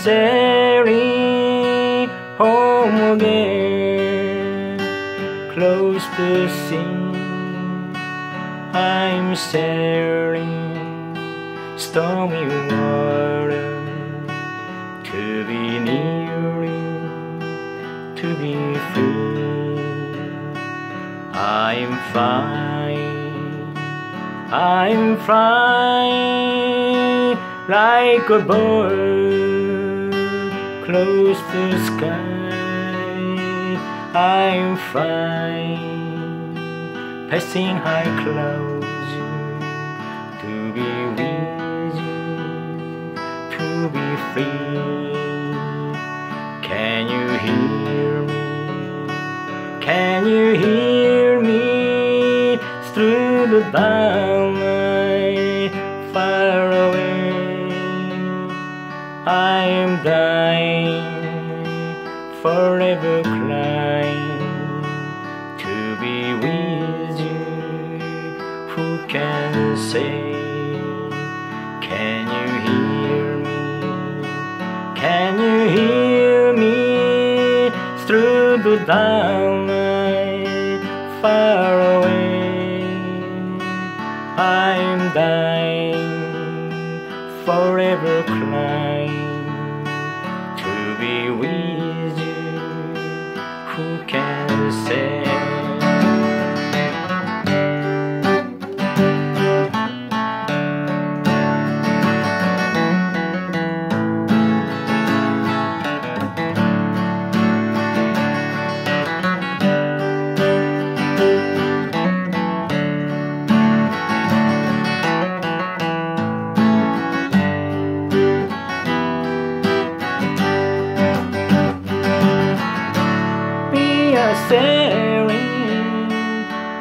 sailing home again, close to sea. I'm sailing stormy water, to be near you, to be free. I'm flying like a bird close to the sky. I'm flying, passing high clouds, to be with you, to be free. Can you hear me? Can you hear me through the night, far away? I am dying, forever crying, to be with you. Who can say? Can you hear me? Can you hear me through the night, far away? I'm dying, forever crying, to be with you. Who can say?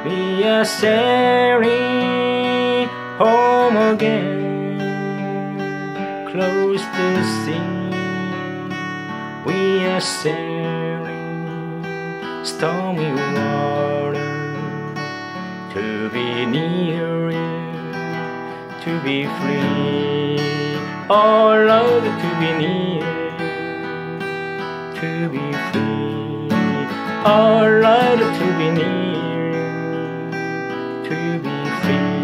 We are sailing home again, close to the sea. We are sailing stormy water, to be near you, to be free. Oh Lord, to be near, to be free. Oh Lord, to be near, to be free.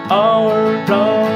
Oh Lord.